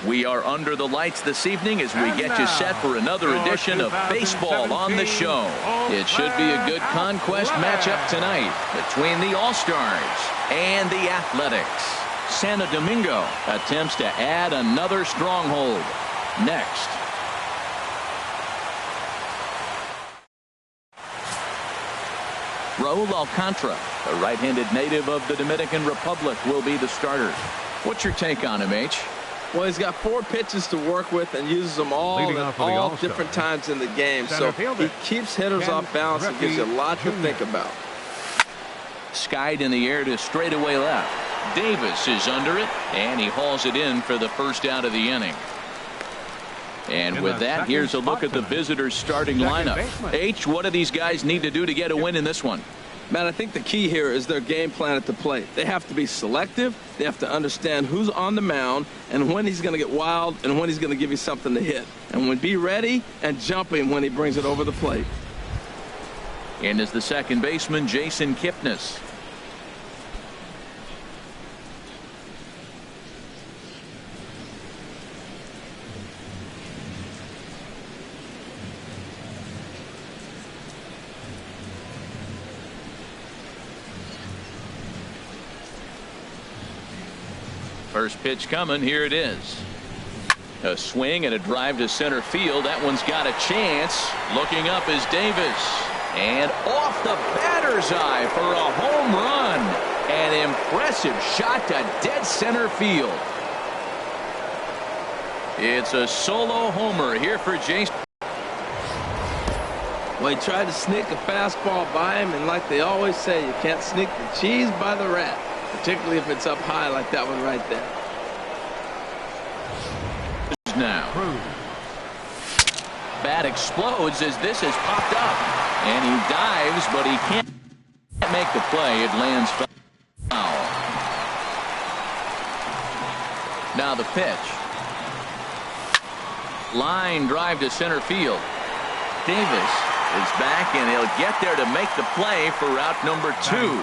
We are under the lights this evening as we get you set for another edition of Baseball on the Show. It should be a good conquest matchup tonight between the All-Stars and the Athletics. Santo Domingo attempts to add another stronghold. Next. Raul Alcantara, a right-handed native of the Dominican Republic, will be the starter. What's your take on him, H? Well, he's got 4 pitches to work with and uses them all at all different times in the game. So he keeps hitters off balance and gives you a lot to think about. Skied in the air to straightaway left. Davis is under it, and he hauls it in for the first out of the inning. And with that, here's a look at the visitors' starting lineup. H, what do these guys need to do to get a win in this one? Man, I think the key here is their game plan at the plate. They have to be selective. They have to understand who's on the mound and when he's going to get wild and when he's going to give you something to hit. And when be ready and jumping when he brings it over the plate. And is the second baseman, Jason Kipnis. First pitch coming. Here it is. A swing and a drive to center field. That one's got a chance. Looking up is Davis. And off the batter's eye for a home run. An impressive shot to dead center field. It's a solo homer here for Jason. Well, he tried to sneak a fastball by him, and like they always say, you can't sneak the cheese by the rat. Particularly if it's up high like that one right there. Now. Bat explodes as this has popped up. And he dives, but he can't make the play. It lands foul. Now the pitch. Line drive to center field. Davis is back, and he'll get there to make the play for route number 2.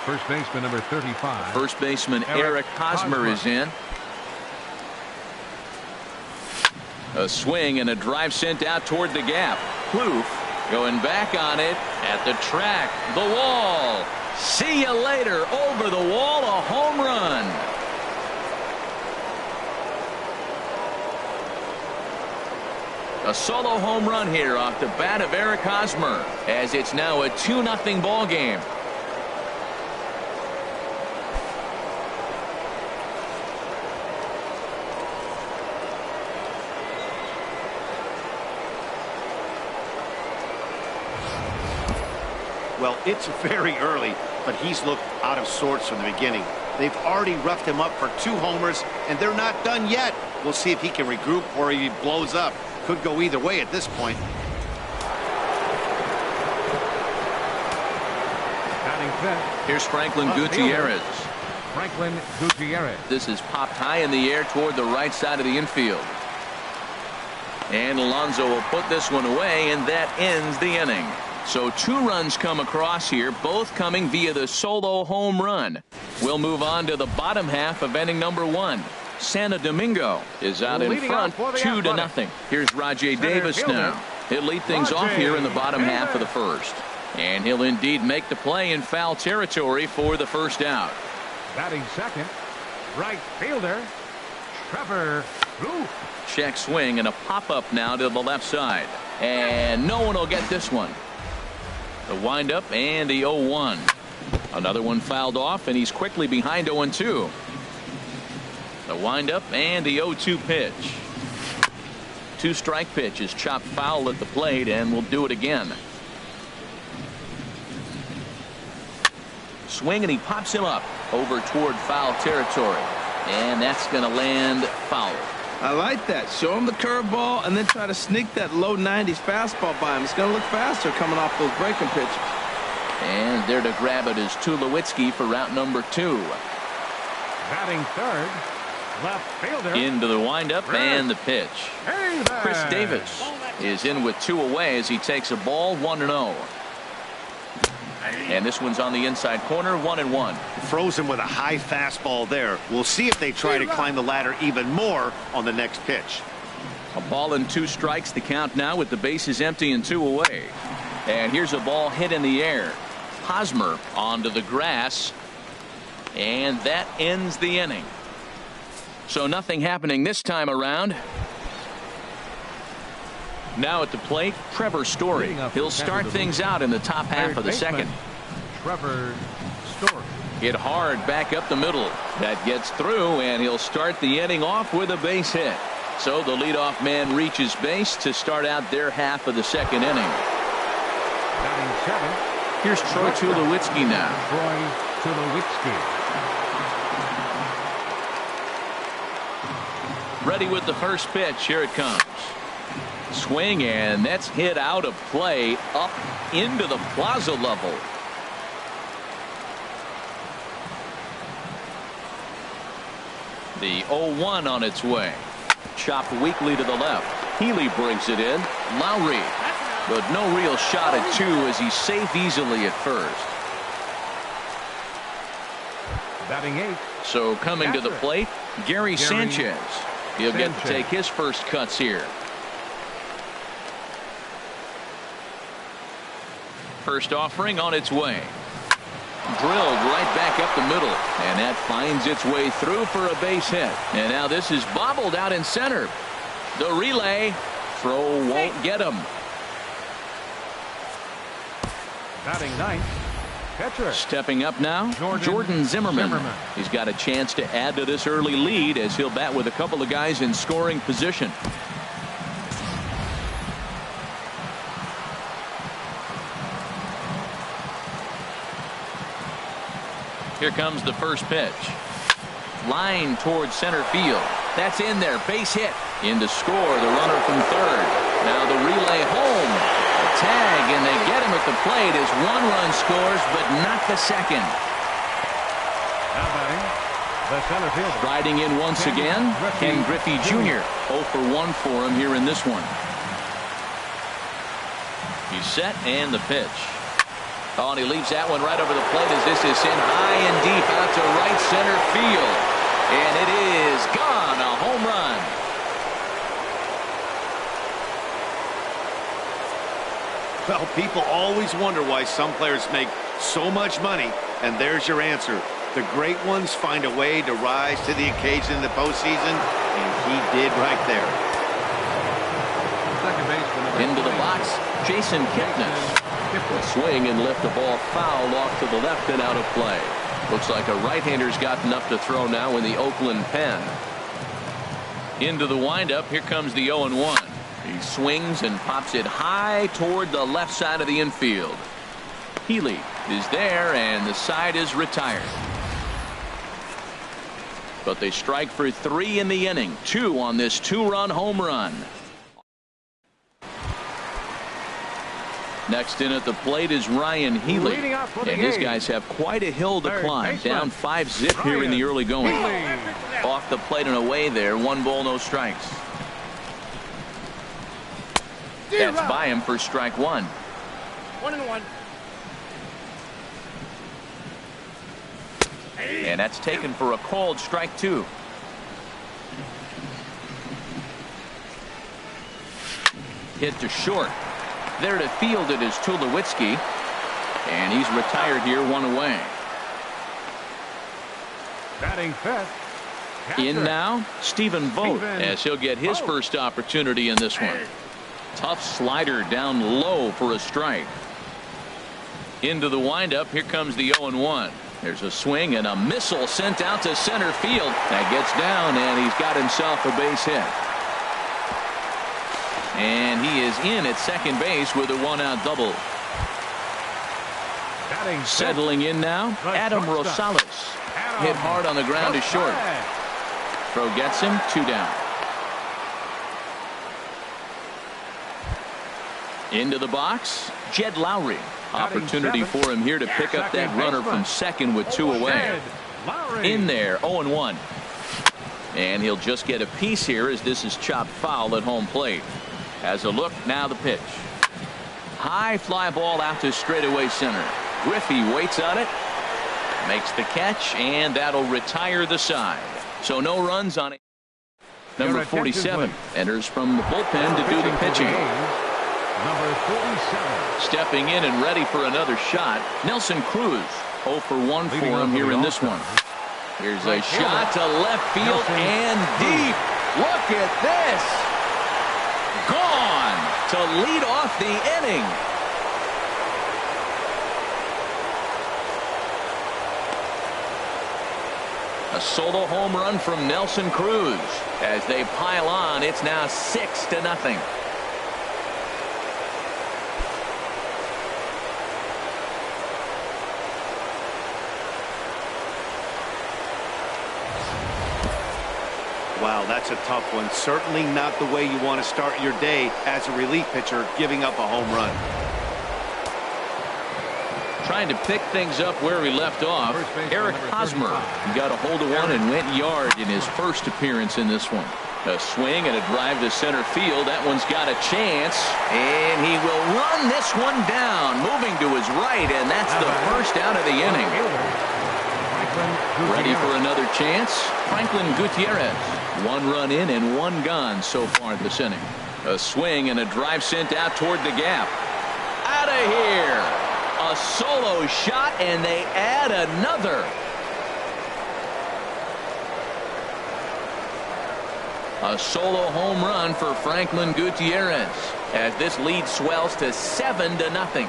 First baseman number 35. First baseman Eric Hosmer is in. A swing and a drive sent out toward the gap. Plouffe going back on it at the track. The wall. See you later. Over the wall. A home run. A solo home run here off the bat of Eric Hosmer, as it's now a 2-0 ball game. Well, it's very early, but he's looked out of sorts from the beginning. They've already roughed him up for 2 homers, and they're not done yet. We'll see if he can regroup or he blows up. Could go either way at this point. Here's Franklin Gutierrez. Franklin Gutierrez. This is popped high in the air toward the right side of the infield. And Alonso will put this one away, and that ends the inning. So 2 runs come across here, both coming via the solo home run. We'll move on to the bottom half of inning number 1. Santo Domingo is out in front 2-0. Here's Rajay Davis now. He'll lead things off here in the bottom half of the first. And he'll indeed make the play in foul territory for the first out. Batting second, right fielder, Trevor Plouffe. Check swing and a pop-up now to the left side. And no one will get this one. The windup and the 0-1. Another one fouled off, and he's quickly behind 0-2. The windup and the 0-2 pitch. 2-strike pitch is chopped foul at the plate, and we'll do it again. Swing, and he pops him up over toward foul territory. And that's going to land foul. I like that. Show him the curveball and then try to sneak that low 90s fastball by him. It's going to look faster coming off those breaking pitches. And there to grab it is Tulowitzki for route number 2. Batting third, left fielder. Into the windup and the pitch. Chris Davis is in with 2 away as he takes a ball 1-0. And this one's on the inside corner, 1-1. Frozen with a high fastball there. We'll see if they try to climb the ladder even more on the next pitch. A ball and 2 strikes, the count now with the bases empty and 2 away. And here's a ball hit in the air. Hosmer onto the grass. And that ends the inning. So nothing happening this time around. Now at the plate, Trevor Story. He'll start things out in the top half of the second. Trevor Story. Hit hard back up the middle. That gets through, and he'll start the inning off with a base hit. So the leadoff man reaches base to start out their half of the second inning. Batting 7. Here's Troy Tulowitzki now. Troy Tulowitzki. Ready with the first pitch. Here it comes. Swing, and that's hit out of play up into the plaza level. The 0-1 on its way. Chopped weakly to the left. Healy brings it in. Lowry, but no real shot at 2 as he's safe easily at first. Batting 8. So coming to the plate, Gary Sanchez. He'll get to take his first cuts here. First offering on its way. Drilled right back up the middle, and that finds its way through for a base hit. And now this is bobbled out in center. The relay throw won't get him. Batting 9. Catcher. Stepping up now, Jordan Zimmerman. He's got a chance to add to this early lead as he'll bat with a couple of guys in scoring position. Here comes the first pitch. Line towards center field. That's in there. Base hit. In to score the runner from third. Now the relay home. A tag, and they get him at the plate as 1 run scores, but not the second. Now batting the center fielder. Riding in once again, Ken Griffey Jr. 0 for 1 for him here in this one. He's set, and the pitch. Oh, and he leaves that one right over the plate as this is sent high and deep out to right center field. And it is gone. A home run. Well, people always wonder why some players make so much money, and there's your answer. The great ones find a way to rise to the occasion in the postseason, and he did right there. Second baseman. Into the box, Jason Kipnis. Will swing and lift the ball foul off to the left and out of play. Looks like a right-hander's got enough to throw now in the Oakland pen. Into the windup, here comes the 0-1. He swings and pops it high toward the left side of the infield. Healy is there, and the side is retired. But they strike for 3 in the inning. 2 on this 2-run home run. Next in at the plate is Ryan Healy. And his guys have quite a hill to climb. Down 5-zip here in the early going. Off the plate and away there. 1 ball, no strikes. That's by him for strike 1. 1-1. And that's taken for a called strike 2. Hit to short. There to field it is Tulowitzki. And he's retired here, 1 away. Batting 5th. In now, Stephen Vogt, as he'll get his first opportunity in this one. Tough slider down low for a strike. Into the windup, here comes the 0-1. There's a swing and a missile sent out to center field. That gets down, and he's got himself a base hit. And he is in at second base with a 1-out double. Settling in now, Adam Rosales. Hit hard on the ground to short. Throw gets him, 2 down. Into the box, Jed Lowry. Opportunity for him here to pick up that runner from second with 2 away. In there, 0-1. And he'll just get a piece here as this is chopped foul at home plate. Has a look, now the pitch. High fly ball out to straightaway center. Griffey waits on it, makes the catch, and that'll retire the side. So no runs on it. Number 47 enters from the bullpen to do the pitching. Number 47. Stepping in and ready for another shot, Nelson Cruz. 0 for 1 for him here in this one. Here's a shot to left field and deep. Look at this. Gone to lead off the inning. A solo home run from Nelson Cruz. As they pile on, it's now 6-0. Wow, that's a tough one. Certainly not the way you want to start your day as a relief pitcher, giving up a home run. Trying to pick things up where we left off. Eric Hosmer got a hold of one and went yard in his first appearance in this one. A swing and a drive to center field. That one's got a chance, and he will run this one down, moving to his right, and that's the first out of the inning. Ready for another chance? Franklin Gutierrez. 1 run in and 1 gone so far this inning. A swing and a drive sent out toward the gap. Out of here. A solo shot, and they add another. A solo home run for Franklin Gutierrez as this lead swells to 7-0.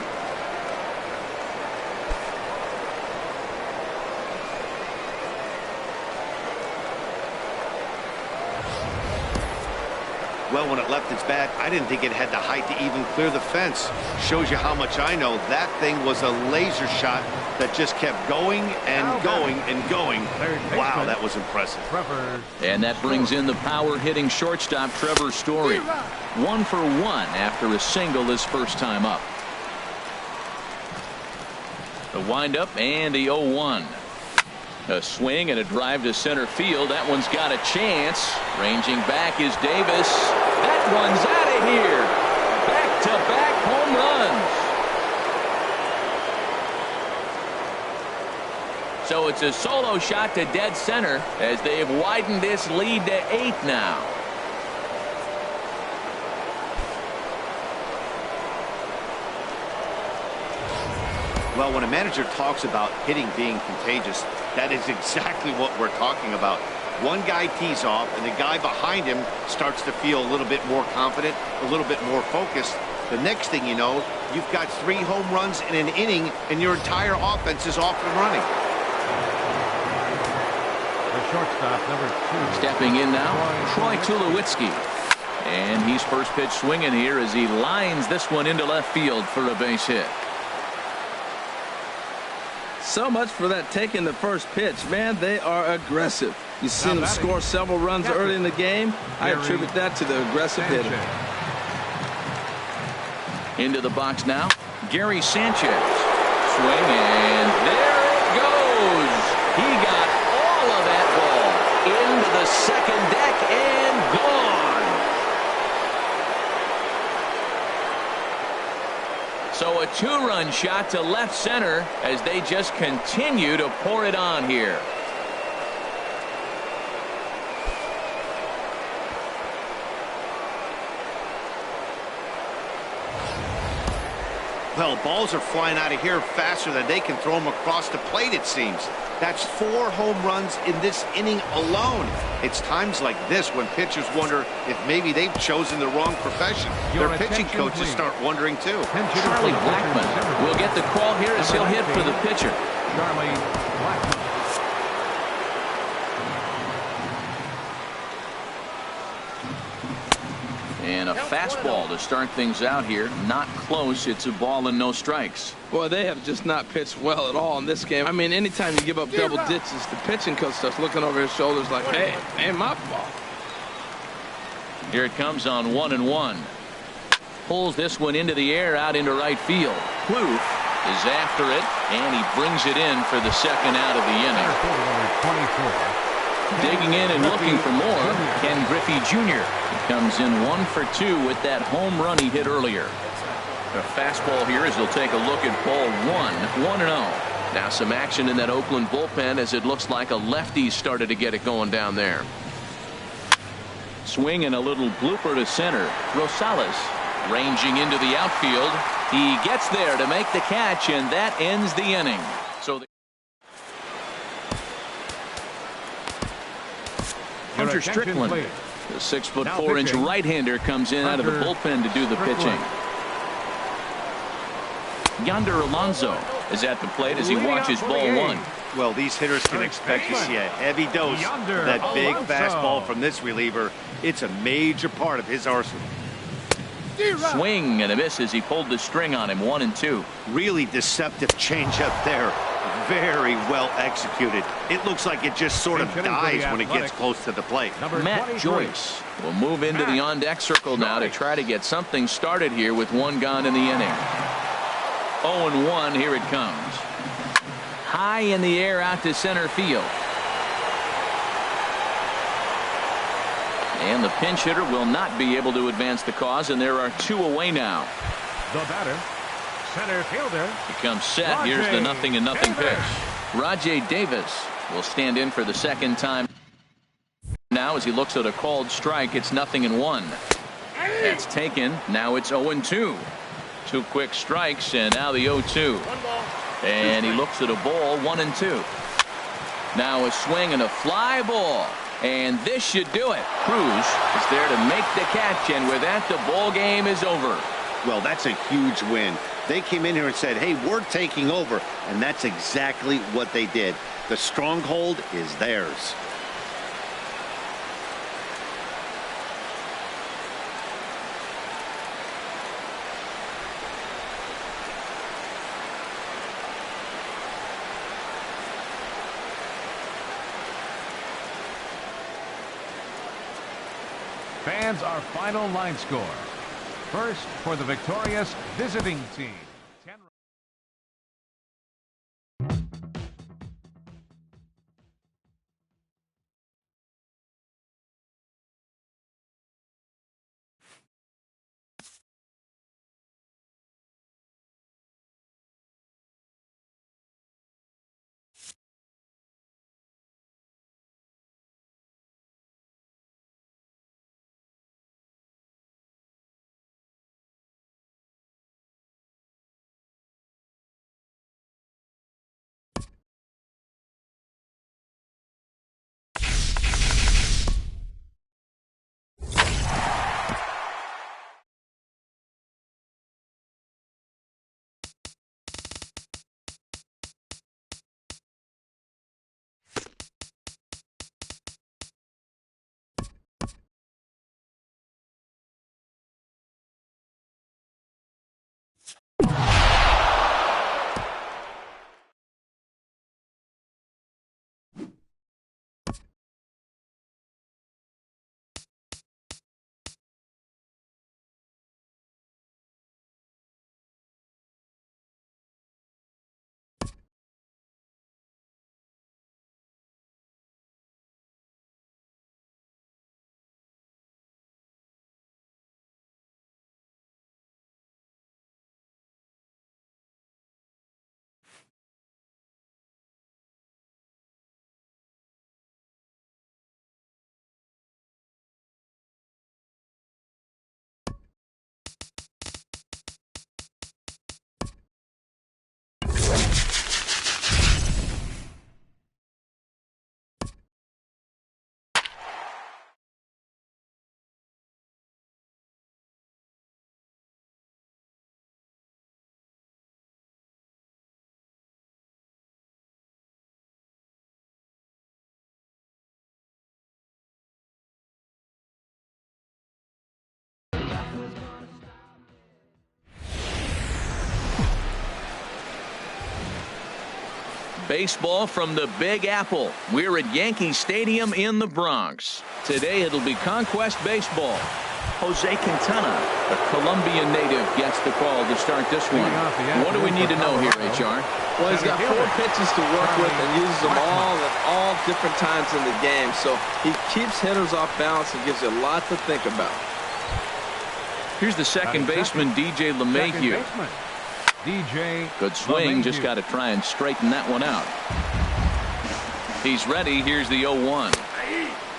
Well, when it left its bat, I didn't think it had the height to even clear the fence. Shows you how much I know. That thing was a laser shot that just kept going and going and going. Wow, that was impressive. And that brings in the power-hitting shortstop Trevor Story. 1 for 1 after a single his first time up. The windup and the 0-1. A swing and a drive to center field. That one's got a chance. Ranging back is Davis. That one's out of here. Back-to-back home runs. So it's a solo shot to dead center as they have widened this lead to 8 now. Well, when a manager talks about hitting being contagious, that is exactly what we're talking about. One guy tees off, and the guy behind him starts to feel a little bit more confident, a little bit more focused. The next thing you know, you've got 3 home runs in an inning, and your entire offense is off and running. The shortstop, number 2. Stepping in now, Troy Tulowitzki. And he's first pitch swinging here as he lines this one into left field for a base hit. So much for that taking the first pitch. Man, they are aggressive. You've seen them score several runs early in the game. I attribute that to the aggressive hitting. Into the box now, Gary Sanchez. Swing, and there it goes. He got all of that ball into the second deck and gone. So a 2-run shot to left center as they just continue to pour it on here. Well, balls are flying out of here faster than they can throw them across the plate, it seems. That's 4 home runs in this inning alone. It's times like this when pitchers wonder if maybe they've chosen the wrong profession. Their pitching coaches start wondering too. Charlie Blackmon will get the call here as he'll hit for the pitcher. Charlie Blackmon. And a fastball to start things out here. Not close. It's a ball and no strikes. Boy, they have just not pitched well at all in this game. I mean, anytime you give up double digits, the pitching coach starts looking over his shoulders like, hey, ain't my fault. Here it comes on 1-1. Pulls this one into the air out into right field. Plouffe is after it, and he brings it in for the second out of the inning. Digging in and looking for more, Ken Griffey Jr. He comes in 1 for 2 with that home run he hit earlier. The fastball here as they'll take a look at ball one. 1-0. Now some action in that Oakland bullpen as it looks like a lefty started to get it going down there. Swing and a little blooper to center. Rosales ranging into the outfield. He gets there to make the catch, and that ends the inning. So Hunter Strickland, the 6'4" right-hander, comes in out of the bullpen to do the pitching. Yonder Alonso is at the plate as he watches ball one. Well, these hitters can expect to see a heavy dose of that big fastball from this reliever. It's a major part of his arsenal. Swing and a miss as he pulled the string on him. 1-2. Really deceptive changeup there. Very well executed. It looks like it just sort of dies when it gets close to the plate. Matt Joyce will move into the on-deck circle now to try to get something started here with one gone in the inning. 0-1. Here it comes. High in the air out to center field. And the pinch hitter will not be able to advance the cause, and there are two away now. The batter, center fielder. He comes set. Here's the 0-0 pitch. Rajay Davis will stand in for the second time now as he looks at a called strike. It's 0-1. That's taken. Now it's 0-2. Two quick strikes, and now the 0-2. And he looks at a ball. 1-2. Now a swing and a fly ball. And this should do it. Cruz is there to make the catch, and with that, the ball game is over. Well, that's a huge win. They came in here and said, hey, we're taking over, and that's exactly what they did. The stronghold is theirs. Fans, our final line score. First, for the victorious visiting team. Baseball from the Big Apple. We're at Yankee Stadium in the Bronx. Today it'll be Conquest Baseball. Jose Quintana, a Colombian native, gets the call to start this one. What do we need to know here, HR? Well, he's got 4 pitches to work with and uses them all at all different times in the game. So he keeps hitters off balance and gives you a lot to think about. Here's the second baseman, DJ LeMahieu. Good swing, just got to try and straighten that one out. He's ready. Here's the 0-1.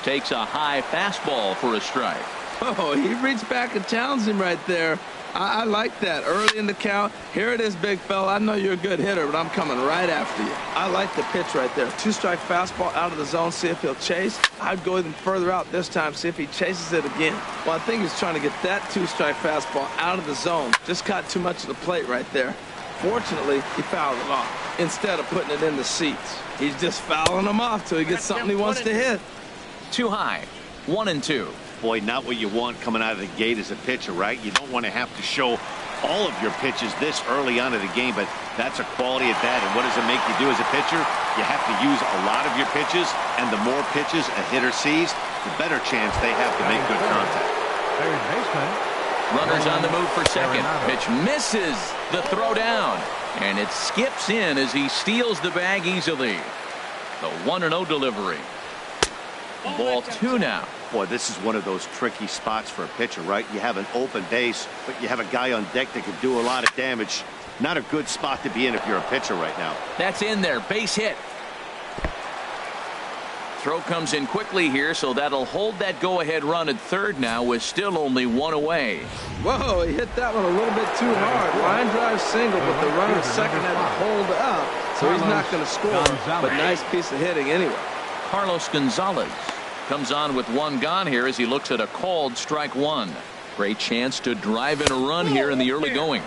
Takes a high fastball for a strike. Oh, he reached back and challenged him right there. I like that. Early in the count. Here it is, big fella. I know you're a good hitter, but I'm coming right after you. I like the pitch right there. 2-strike fastball out of the zone. See if he'll chase. I'd go even further out this time. See if he chases it again. Well, I think he's trying to get that 2-strike fastball out of the zone. Just caught too much of the plate right there. Fortunately, he fouled it off instead of putting it in the seats. He's just fouling them off till he gets something he wants to hit. Too high. 1-2. Boy, not what you want coming out of the gate as a pitcher, right? You don't want to have to show all of your pitches this early on in the game, but that's a quality at that. And what does it make you do as a pitcher? You have to use a lot of your pitches, and the more pitches a hitter sees, the better chance they have to make good contact. Third baseman. Runners on the move for second. Pitch misses the throw down, and it skips in as he steals the bag easily. The 1-0 delivery. Ball 2 now. Boy, this is one of those tricky spots for a pitcher, right? You have an open base, but you have a guy on deck that can do a lot of damage. Not a good spot to be in if you're a pitcher right now. That's in there. Base hit. Throw comes in quickly here, so that'll hold that go-ahead run at third now with still only 1 away. Whoa, he hit that one a little bit too hard. Line drive single, but the runner at second had to hold up, so he's not going to score, but nice piece of hitting anyway. Carlos Gonzalez comes on with 1 gone here as he looks at a called strike 1. Great chance to drive in a run here in the early going.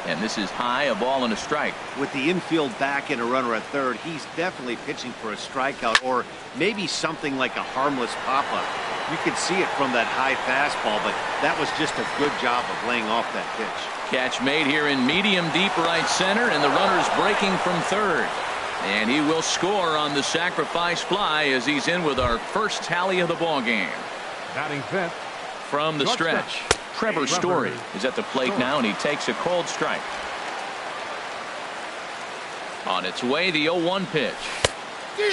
And this is high, a ball and a strike. With the infield back and a runner at third, he's definitely pitching for a strikeout or maybe something like a harmless pop-up. You could see it from that high fastball, but that was just a good job of laying off that pitch. Catch made here in medium deep right center, and the runner's breaking from third. And he will score on the sacrifice fly as he's in with our first tally of the ball game. Batting fifth. From the stretch, Trevor Story is at the plate now, and he takes a called strike. On its way, the 0-1 pitch.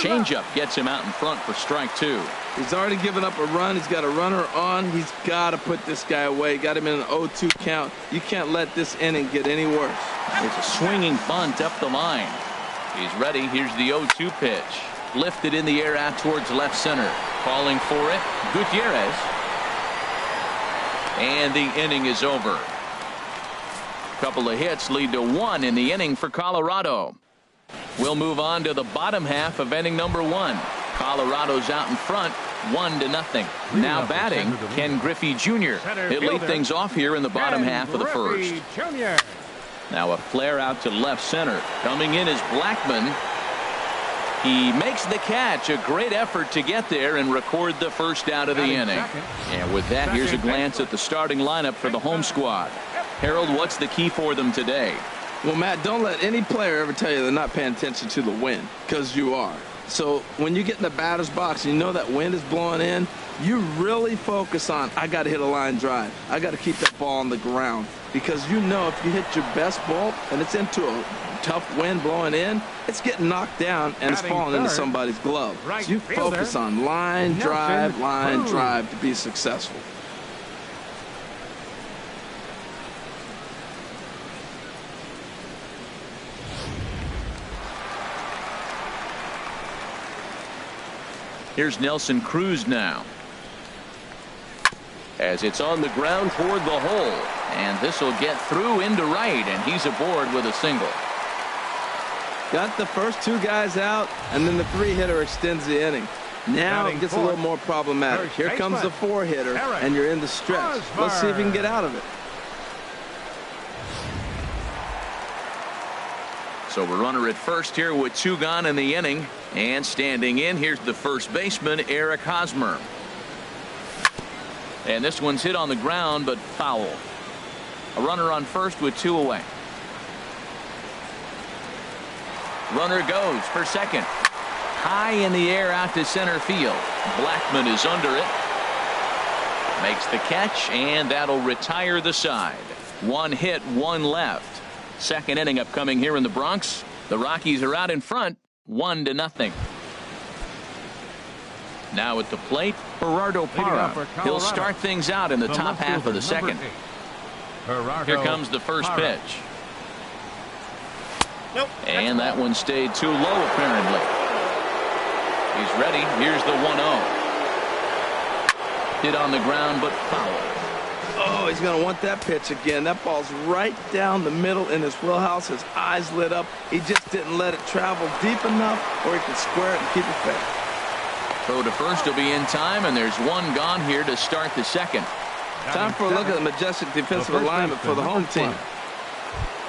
Changeup gets him out in front for strike 2. He's already given up a run. He's got a runner on. He's got to put this guy away. Got him in an 0-2 count. You can't let this inning get any worse. It's a swinging bunt up the line. He's ready. Here's the 0-2 pitch. Lifted in the air out towards left center. Calling for it, Gutierrez. And the inning is over. Couple of hits lead to 1 in the inning for Colorado. We'll move on to the bottom half of inning number 1. Colorado's out in front, 1-0. Now batting, Ken Griffey Jr. He'll lead things off here in the bottom half of the first. Now a flare out to left center. Coming in is Blackman. He makes the catch. A great effort to get there and record the first out of the inning. And with that, here's a glance at the starting lineup for the home squad. Harold, what's the key for them today? Well, Matt, don't let any player ever tell you they're not paying attention to the wind, because you are. So when you get in the batter's box and you know that wind is blowing in, you really focus on, I got to hit a line drive. I got to keep that ball on the ground. Because you know if you hit your best ball and it's into a tough wind blowing in, it's getting knocked down and it's falling into somebody's glove. So you focus on line drive to be successful. Here's Nelson Cruz now. As it's on the ground toward the hole. And this will get through into right, and he's aboard with a single. Got the first 2 guys out, and then the 3-hitter extends the inning. Now it gets a little more problematic. Here comes the 4-hitter, and you're in the stretch. Let's see if he can get out of it. So we're runner at first here with 2 gone in the inning. And standing in, here's the first baseman, Eric Hosmer. And this one's hit on the ground, but foul. A runner on first with 2 away. Runner goes for second. High in the air out to center field. Blackman is under it. Makes the catch, and that'll retire the side. 1 hit, 1 left. Second inning upcoming here in the Bronx. The Rockies are out in front, 1-0. Now at the plate, Gerardo Parra. He'll start things out in the top half of the second. Here comes the first pitch. Nope. And that one stayed too low, apparently. He's ready. Here's the 1-0. Hit on the ground, but foul. Oh, he's going to want that pitch again. That ball's right down the middle in his wheelhouse. His eyes lit up. He just didn't let it travel deep enough where he could square it and keep it fair. Throw to first will be in time, and there's one gone here to start the second. Time for a look at the majestic defensive alignment for the home team.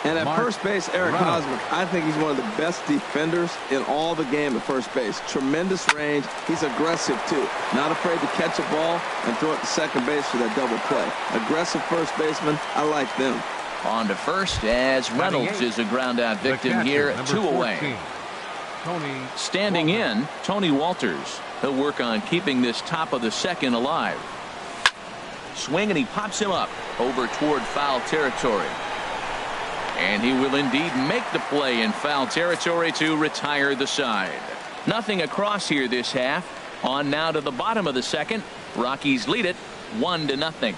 And at first base, Eric Hosmer, I think he's one of the best defenders in all the game at first base. Tremendous range. He's aggressive, too. Not afraid to catch a ball and throw it to second base for that double play. Aggressive first baseman. I like them. On to first as Reynolds is a ground-out victim here at 2 away. Standing in, Tony Walters. He'll work on keeping this top of the second alive. Swing, and he pops him up over toward foul territory. And he will indeed make the play in foul territory to retire the side. Nothing across here this half. On now to the bottom of the second. Rockies lead it 1-0.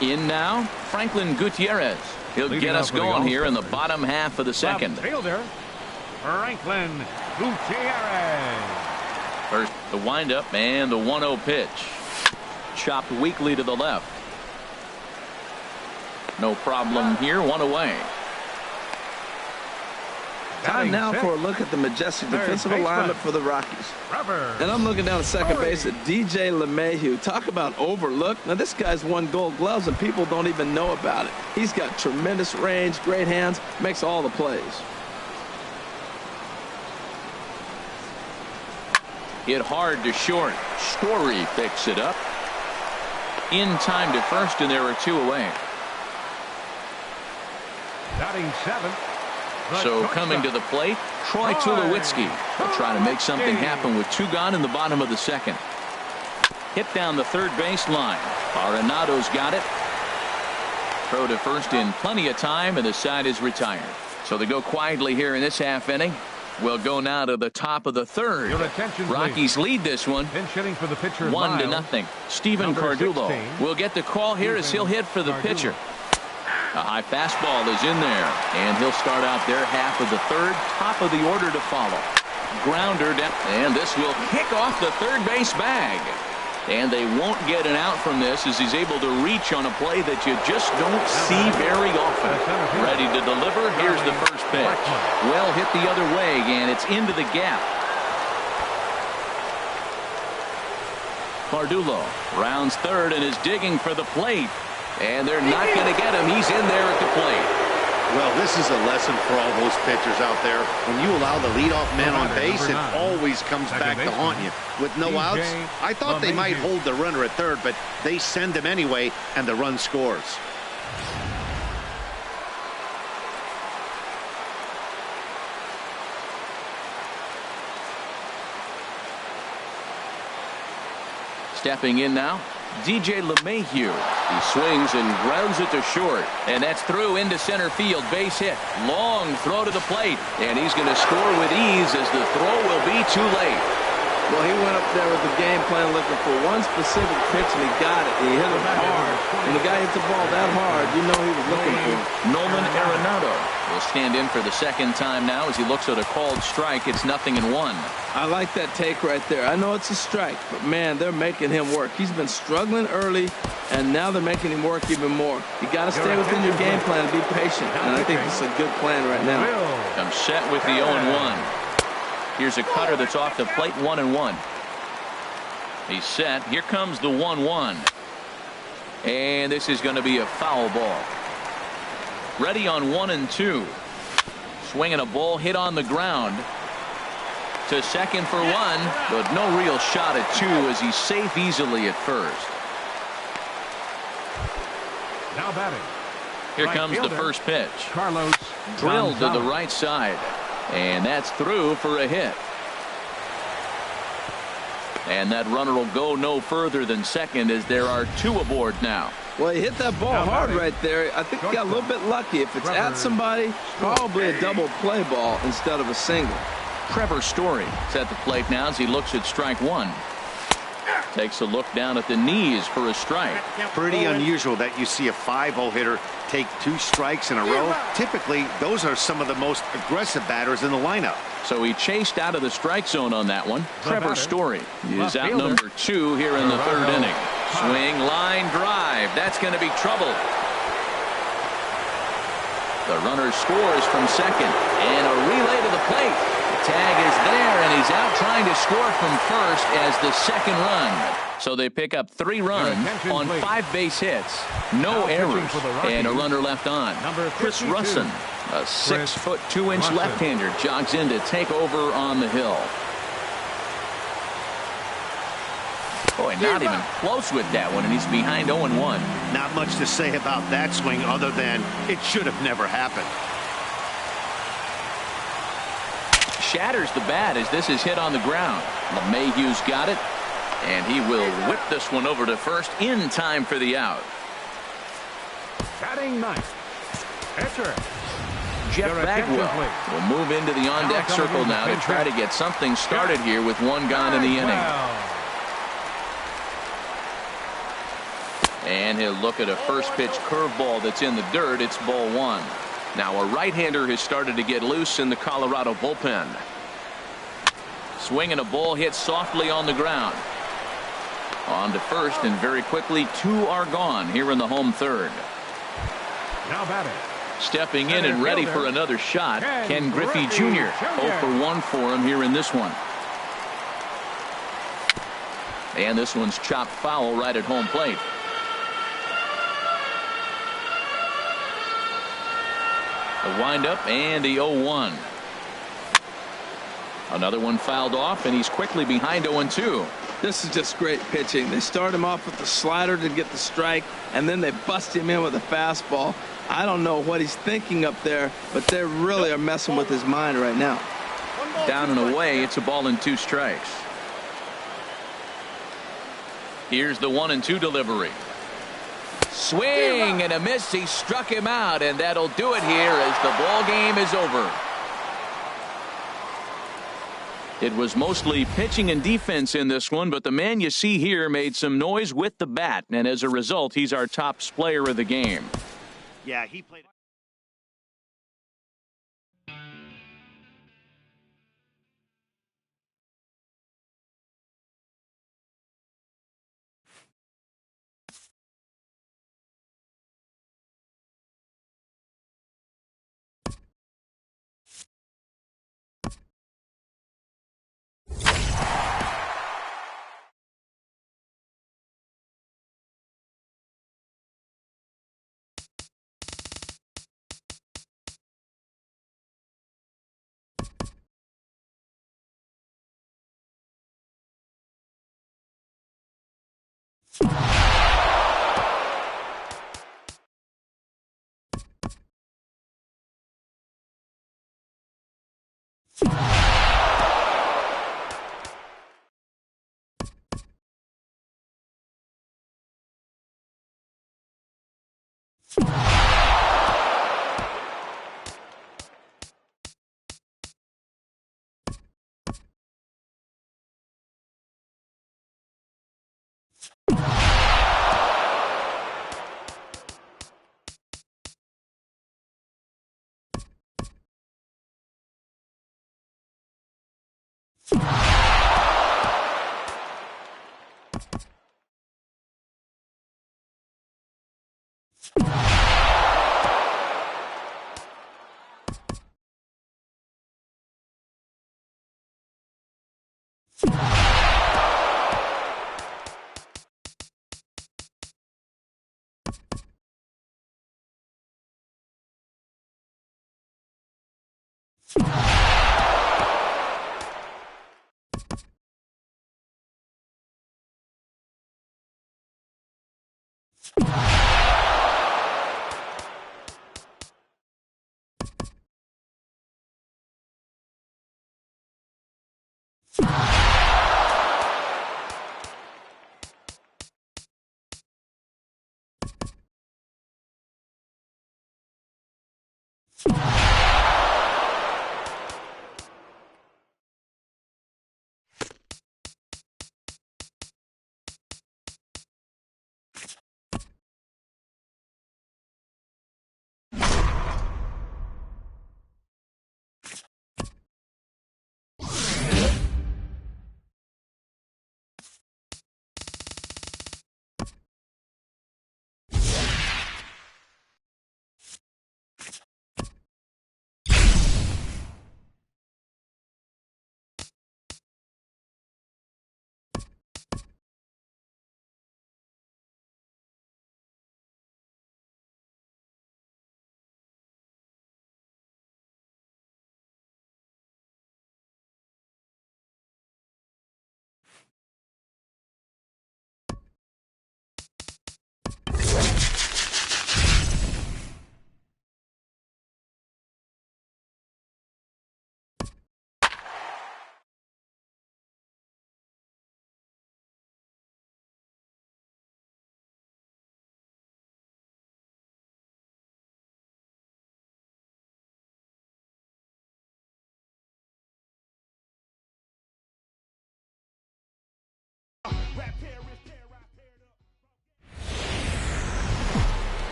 In now, Franklin Gutierrez. He'll get us going here in the bottom half of the second. Fielder, Franklin Gutierrez. First, the windup and the 1-0 pitch. Chopped weakly to the left. No problem here. 1 away. Time now for a look at the majestic defensive alignment for the Rockies. And I'm looking down at second base at DJ LeMahieu. Talk about overlooked. Now, this guy's won Gold Gloves, and people don't even know about it. He's got tremendous range, great hands, makes all the plays. Hit hard to short. Story picks it up. In time to first, and there are 2 away. Batting 7. So coming to the plate, Troy Tulowitzki will try to make something happen with 2 gone in the bottom of the second. Hit down the third base line. Arenado's got it. Throw to first in plenty of time, and the side is retired. So they go quietly here in this half inning. We'll go now to the top of the third. Rockies lead this one. 1-0. Stephen Cardullo will get the call here as he'll hit for the pitcher. A high fastball is in there, and he'll start out their half of the third. Top of the order to follow. Grounder down, and this will kick off the third base bag. And they won't get an out from this as he's able to reach on a play that you just don't see very often. Ready to deliver. Here's the first pitch. Well hit the other way, and it's into the gap. Cardullo rounds third and is digging for the plate. And they're not going to get him. He's in there at the plate. Well, this is a lesson for all those pitchers out there. When you allow the leadoff man on base, it always comes back to haunt you. With no outs, I thought they might hold the runner at third, but they send him anyway, and the run scores. Stepping in now, DJ LeMahieu. He swings and grounds it to short, and that's through into center field. Base hit. Long throw to the plate, and he's going to score with ease as the throw will be too late. Well, he went up there with the game plan looking for one specific pitch, and he got it. He hit it hard. When the guy hits the ball that hard, you know he was looking for it. Nolan Arenado will stand in for the second time now as he looks at a called strike. It's 0-1. I like that take right there. I know it's a strike, but, man, they're making him work. He's been struggling early, and now they're making him work even more. You got to stay within your game plan and be patient, and I think this is a good plan right now. I'm set with the 0-1. Here's a cutter that's off the plate, 1-1. He's set. Here comes the 1-1. And this is going to be a foul ball. Ready on 1-2. Swinging a ball hit on the ground. To second for 1, but no real shot at 2 as he's safe easily at first. Now batting. Here comes the first pitch. Carlos drilled to the right side. And that's through for a hit. And that runner will go no further than second as there are 2 aboard now. Well, he hit that ball hard right there. I think he got a little bit lucky. If it's at somebody, probably a double play ball instead of a single. Trevor Story is at the plate now as he looks at strike 1. Takes a look down at the knees for a strike. Pretty unusual that you see a 5-0 hitter take 2 strikes in a row. Typically, those are some of the most aggressive batters in the lineup. So he chased out of the strike zone on that one. Trevor Story is out number 2 here in the 3rd inning. Swing, line drive. That's going to be trouble. The runner scores from second, and a relay to the plate. The tag is there, and he's out trying to score from first as the second run. So they pick up 3 runs on 5 base hits, no errors, and a runner left on. Chris Russin, a 6-foot 2-inch left-hander, jogs in to take over on the hill. Boy, not even close with that one, and he's behind 0-1. Not much to say about that swing other than it should have never happened. Shatters the bat as this is hit on the ground. LeMahieu's got it, and he will whip this one over to first in time for the out. Batting ninth, pitcher Jeff Bagwell will move into the on-deck circle now to try to get something started here with 1 gone in the inning. And he'll look at a first pitch curveball that's in the dirt. It's ball 1. Now a right-hander has started to get loose in the Colorado bullpen. Swing and a ball hit softly on the ground. On to first, and very quickly 2 are gone here in the home 3rd. Now batting. Stepping in and ready for another shot, Ken Griffey Jr. 0 for 1 for him here in this one. And this one's chopped foul right at home plate. The windup and the 0-1. Another one fouled off, and he's quickly behind 0-2. This is just great pitching. They start him off with the slider to get the strike, and then they bust him in with a fastball. I don't know what he's thinking up there, but they really are messing with his mind right now. Down and away, it's a ball and 2 strikes. Here's the 1-2 delivery. Swing and a miss. He struck him out, and that'll do it here as the ball game is over. It was mostly pitching and defense in this one, but the man you see here made some noise with the bat, and as a result, he's our top player of the game. Yeah, he played.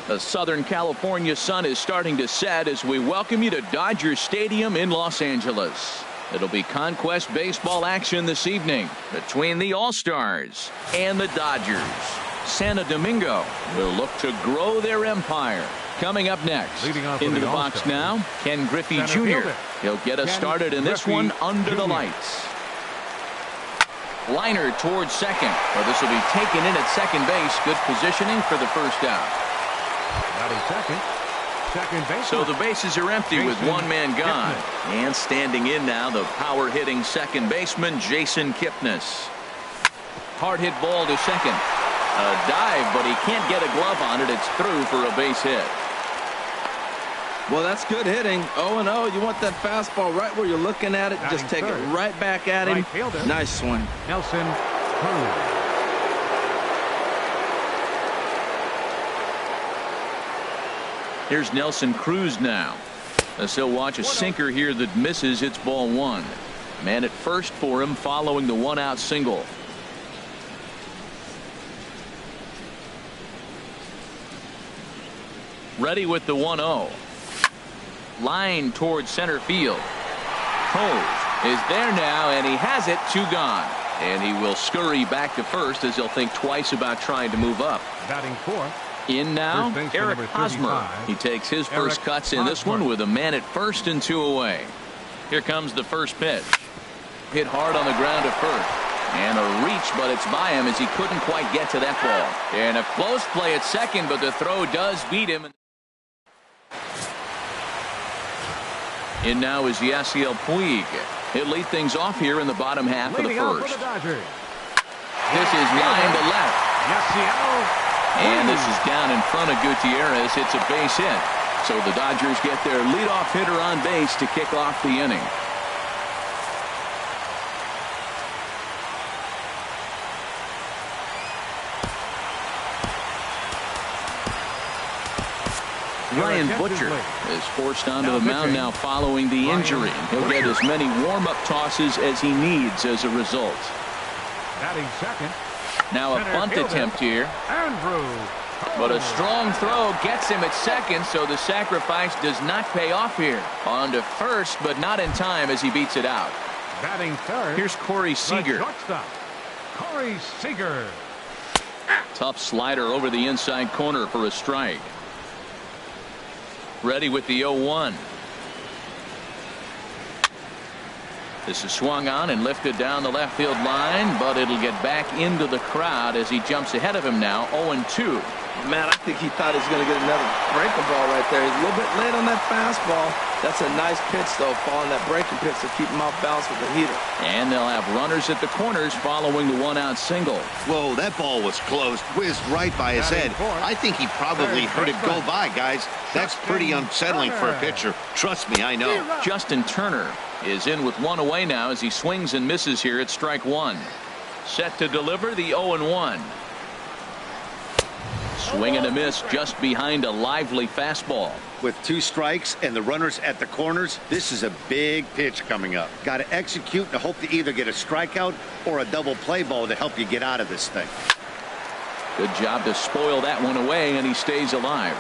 The Southern California sun is starting to set as we welcome you to Dodger Stadium in Los Angeles. It'll be conquest baseball action this evening between the All-Stars and the Dodgers. Santo Domingo will look to grow their empire. Coming up next, into the box now, Ken Griffey Jr. He'll get us started in this one under the lights. Liner towards second. Well, this will be taken in at second base. Good positioning for the first out. Second base. So the bases are empty with one man gone. And standing in now, the power-hitting second baseman, Jason Kipnis. Hard hit ball to second. A dive, but he can't get a glove on it. It's through for a base hit. Well, that's good hitting. 0-0. You want that fastball right where you're looking at it. Just take it right back at him. Nice swing. Nelson Cruz. Here's Nelson Cruz now. As he'll watch a sinker here that misses. It's ball one. Man at first for him following the one-out single. Ready with the 1-0. Line towards center field. Cove is there now, and he has it. Two gone. And he will scurry back to first as he'll think twice about trying to move up. Batting fourth. In now, Eric Hosmer. He takes his first cuts in this one with a man at first and two away. Here comes the first pitch. Hit hard on the ground at first. And a reach, but it's by him as he couldn't quite get to that ball. And a close play at second, but the throw does beat him. In now is Yasiel Puig. He'll lead things off here in the bottom half of the first. This is line to left. And this is down in front of Gutierrez. It's a base hit. So the Dodgers get their leadoff hitter on base to kick off the inning. Ryan Butcher is forced onto the mound now following the injury. He'll get as many warm-up tosses as he needs as a result. Batting second. Now a bunt attempt here. But a strong throw gets him at second, so the sacrifice does not pay off here. On to first, but not in time as he beats it out. Batting third. Here's Corey Seager. Corey Seager. Tough slider over the inside corner for a strike. Ready with the 0-1. This is swung on and lifted down the left field line, but it'll get back into the crowd as he jumps ahead of him now. 0-2. Man, I think he thought he was going to get another breaking ball right there. He's a little bit late on that fastball. That's a nice pitch, though, following that breaking pitch to keep him off balance with the heater. And they'll have runners at the corners following the one-out single. Whoa, that ball was close. Whizzed right by his head. I think he probably heard it go by, guys. That's pretty unsettling for a pitcher. Trust me, I know. Justin Turner is in with one away now as he swings and misses here at strike one. Set to deliver the 0-1. Swing and a miss just behind a lively fastball. With two strikes and the runners at the corners, this is a big pitch coming up. Got to execute and hope to either get a strikeout or a double play ball to help you get out of this thing. Good job to spoil that one away, and he stays alive.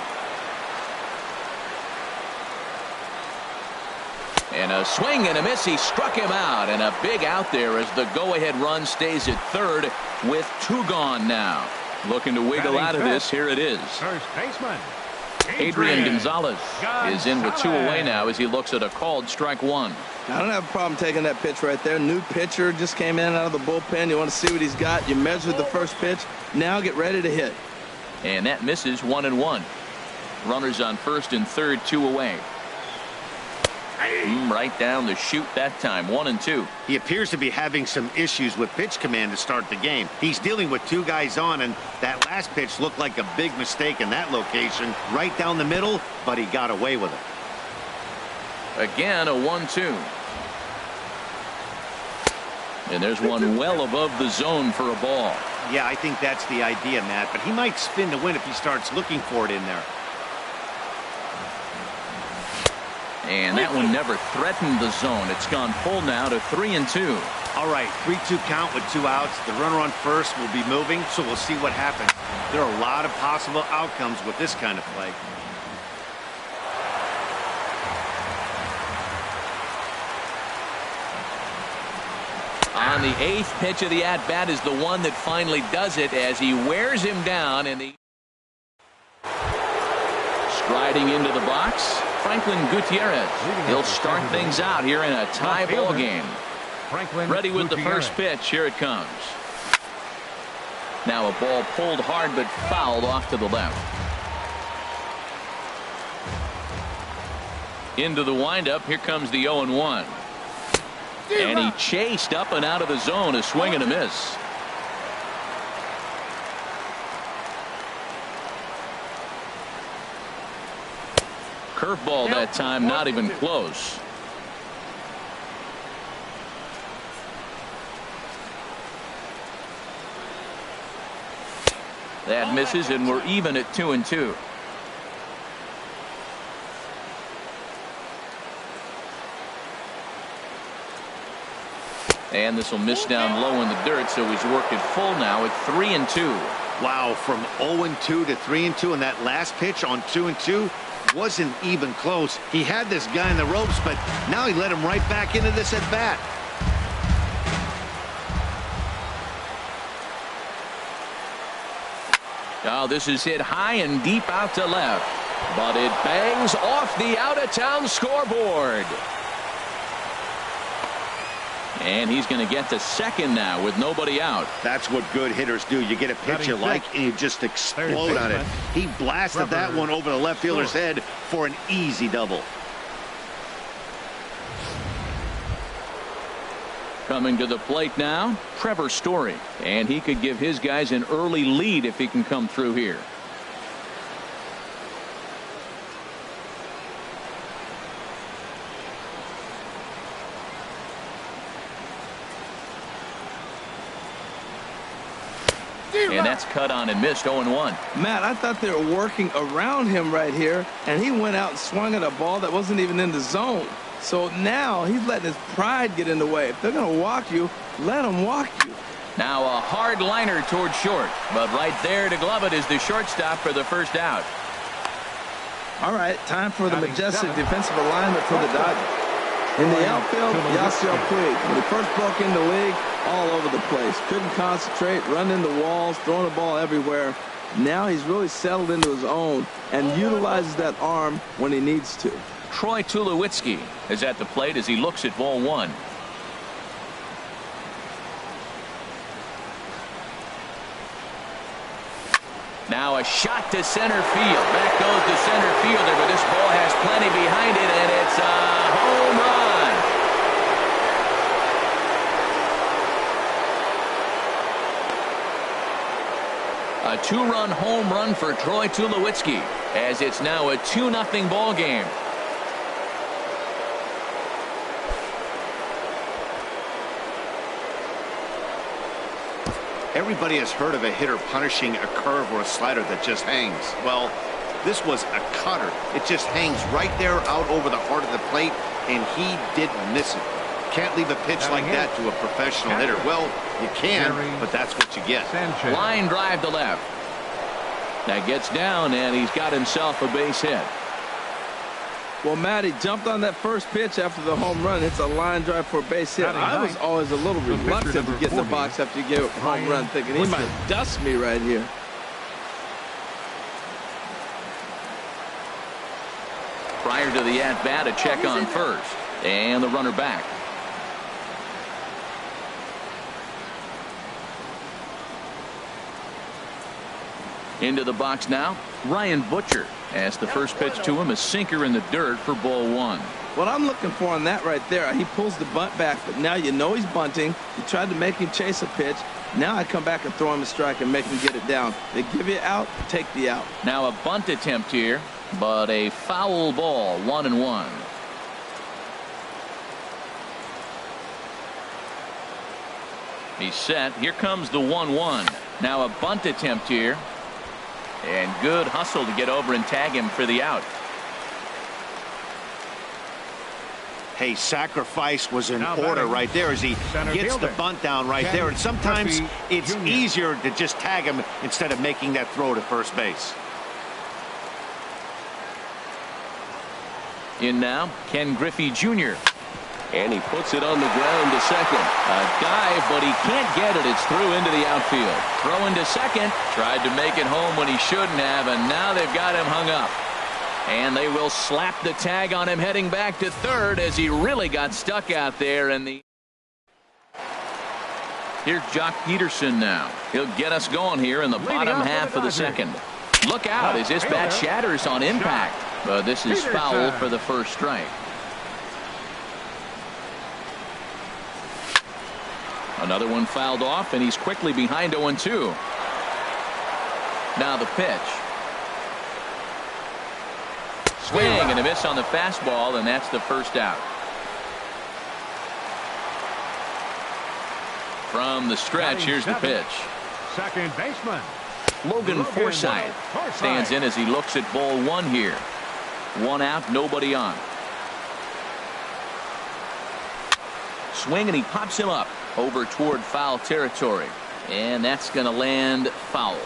And a swing and a miss. He struck him out, and a big out there as the go-ahead run stays at third with two gone now. Looking to wiggle out of this. Here it is. First baseman Adrian Gonzalez is in with two away now as he looks at a called strike one. I don't have a problem taking that pitch right there. New pitcher just came in out of the bullpen. You want to see what he's got. You measured the first pitch. Now get ready to hit. And that misses. 1-1. Runners on first and third, two away. Right down the chute that time. 1-2. He appears to be having some issues with pitch command to start the game. He's dealing with two guys on, and that last pitch looked like a big mistake in that location. Right down the middle, but he got away with it. Again, a 1-2. And there's one well above the zone for a ball. Yeah, I think that's the idea, Matt, but he might spin to win if he starts looking for it in there. And that one never threatened the zone. It's gone full now to 3-2. All right, 3-2 count with 2 outs. The runner on first will be moving, so we'll see what happens. There are a lot of possible outcomes with this kind of play. On the 8th pitch of the at-bat is the one that finally does it as he wears him down. And striding into the box, Franklin Gutierrez. He'll start things out here in a tie ball game. Ready with the first pitch. Here it comes. Now a ball pulled hard but fouled off to the left. Into the windup. Here comes the 0-1. And he chased up and out of the zone. A swing and a miss. Curveball that time, not even close. That misses, and we're even at 2-2. And this will miss down low in the dirt, so he's working full now at 3-2. Wow, from 0-2 to 3-2, and that last pitch on 2-2 wasn't even close. He had this guy in the ropes, but now he let him right back into this at bat. Oh, this is hit high and deep out to left, but it bangs off the out-of-town scoreboard. And he's going to get to second now with nobody out. That's what good hitters do. You get a pitch you like and you just explode on it. He blasted that one over the left fielder's head for an easy double. Coming to the plate now, Trevor Story. And he could give his guys an early lead if he can come through here. And that's cut on and missed. 0-1. Matt, I thought they were working around him right here, and he went out and swung at a ball that wasn't even in the zone. So now he's letting his pride get in the way. If they're going to walk you, let them walk you. Now a hard liner toward short, but right there to glove it is the shortstop for the first out. All right, time for the majestic defensive alignment for the Dodgers. In the outfield, Yasiel Puig. When he first broke in the league, all over the place. Couldn't concentrate, run into walls, throwing the ball everywhere. Now he's really settled into his own and utilizes that arm when he needs to. Troy Tulowitzki is at the plate as he looks at ball one. Now a shot to center field. Back goes the center fielder, but this ball has plenty behind it, and it's a home run. A 2-run home run for Troy Tulowitzki, as it's now a 2-0 ball game. Everybody has heard of a hitter punishing a curve or a slider that just hangs. Well, this was a cutter. It just hangs right there out over the heart of the plate, and he didn't miss it. Can't leave a pitch like that to a professional hitter. Well, you can, but that's what you get. Line drive to left. That gets down, and he's got himself a base hit. Well, Matt, he jumped on that first pitch after the home run. It's a line drive for a base hit. I was always a little reluctant to get in the box after you get a home run, thinking he might dust me right here. Prior to the at-bat, a check on first. And the runner back. Into the box now, Ryan Butcher. As the first pitch to him, a sinker in the dirt for ball one. What I'm looking for on that right there, he pulls the bunt back, but now you know he's bunting. You tried to make him chase a pitch. Now I come back and throw him a strike and make him get it down. They give you out, take the out. Now a bunt attempt here, but a foul ball, 1-1. He's set. Here comes the 1-1. Now a bunt attempt here. And good hustle to get over and tag him for the out. Hey, sacrifice was in Now order batting, right there as he center gets fielder, the bunt down right Ken there. And sometimes Griffey it's Jr. easier to just tag him instead of making that throw to first base. In now, Ken Griffey Jr. And he puts it on the ground to second. A dive, but he can't get it. It's through into the outfield. Throw into second. Tried to make it home when he shouldn't have, and now they've got him hung up. And they will slap the tag on him heading back to third as he really got stuck out there. And here's Jock Peterson now. He'll get us going here in the bottom half of the second. Look out as this bat shatters on impact. But this is foul for the first strike. Another one fouled off, and he's quickly behind 0-2. Now the pitch. Swing and a miss on the fastball, and that's the first out. From the stretch, here's the pitch. Second baseman Logan Forsythe stands in as he looks at ball one here. One out, nobody on. Swing, and he pops him up over toward foul territory. And that's going to land foul.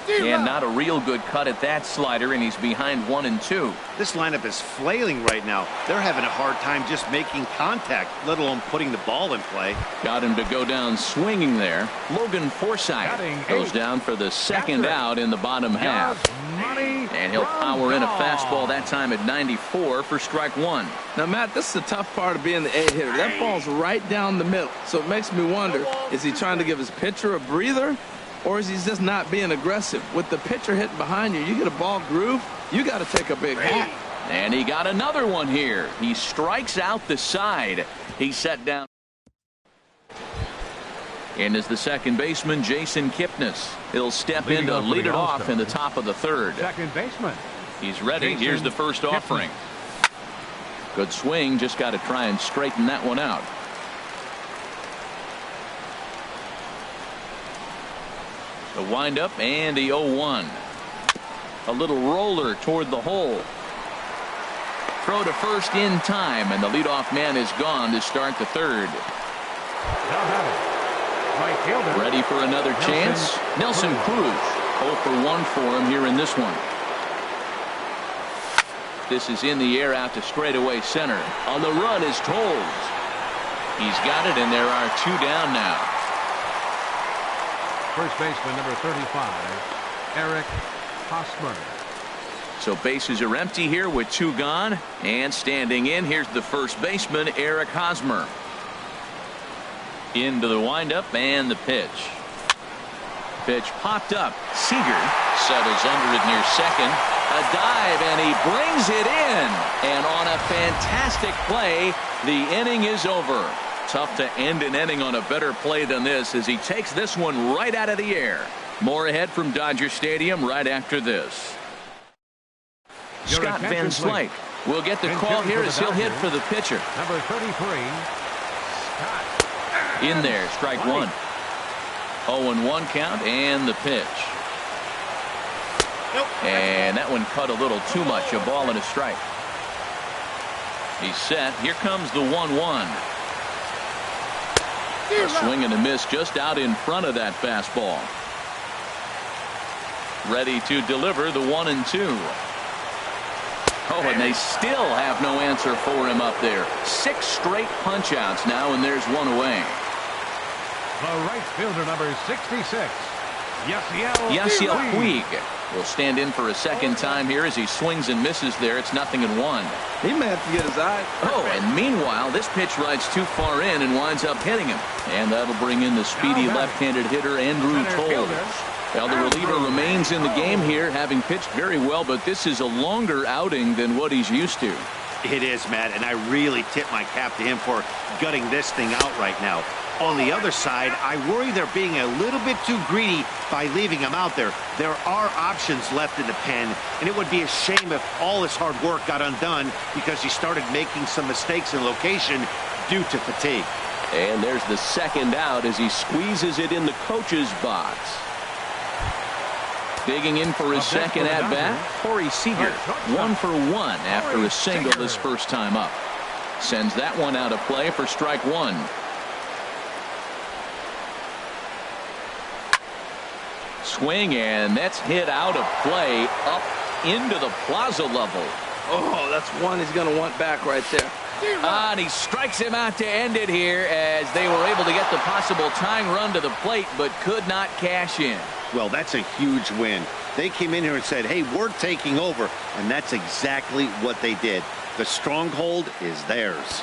And not a real good cut at that slider, and he's behind 1-2. This lineup is flailing right now. They're having a hard time just making contact, let alone putting the ball in play. Got him to go down swinging there. Logan Forsythe goes down for the second out in the bottom half. And he'll power in a fastball that time at 94 for strike one. Now, Matt, this is the tough part of being the eight hitter. That ball's right down the middle. So it makes me wonder, is he trying to give his pitcher a breather? Or is he just not being aggressive? With the pitcher hitting behind you, you get a ball groove, you got to take a big hit. And he got another one here. He strikes out the side. He's set down. In is the second baseman, Jason Kipnis. He'll step in to lead it off in the top of the third. Second baseman. He's ready. Jason Here's the first Kipnis. offering. Good swing. Just got to try and straighten that one out. The windup and the 0-1. A little roller toward the hole. Throw to first in time, and the leadoff man is gone to start the third. Right fielder. Ready for another chance? Nelson Cruz. 0 for 1 for him here in this one. This is in the air out to straightaway center. On the run is Tolles. He's got it, and there are two down now. First baseman number 35, Eric Hosmer. So bases are empty here with two gone, and standing in, here's the first baseman, Eric Hosmer. Into the windup and the pitch. Pitch popped up. Seager settles under it near second. A dive, and he brings it in. And on a fantastic play, the inning is over. Tough to end an inning on a better play than this as he takes this one right out of the air. More ahead from Dodger Stadium right after this. Scott Van Slyke will get the call here as he'll hit for the pitcher. Number 33, Scott. In there, strike one. 0-1 count and the pitch. And that one cut a little too much. A ball and a strike. He's set. Here comes the 1-1. A swing and a miss just out in front of that fastball. Ready to deliver the 1-2. Oh, and they still have no answer for him up there. 6 straight punch outs now, and there's one away. The right fielder number 66, Yasiel Puig will stand in for a second time here as he swings and misses there. It's 0-1. He may have to get his eye. Oh, and meanwhile, this pitch rides too far in and winds up hitting him. And that'll bring in the speedy left-handed hitter, Andrew Tolles. Well, the reliever remains in the game here, having pitched very well, but this is a longer outing than what he's used to. It is, Matt, and I really tip my cap to him for gutting this thing out right now. On the other side, I worry they're being a little bit too greedy by leaving him out there. There are options left in the pen, and it would be a shame if all his hard work got undone because he started making some mistakes in location due to fatigue. And there's the second out as he squeezes it in the coach's box. Digging in for his second at-bat, Corey Seager. 1 for 1 after a single his first time up. Sends that one out of play for strike one. Swing, and that's hit out of play up into the plaza level. Oh, that's one he's going to want back right there. And he strikes him out to end it here as they were able to get the possible tying run to the plate but could not cash in. Well, that's a huge win. They came in here and said, hey, we're taking over, and that's exactly what they did. The stronghold is theirs.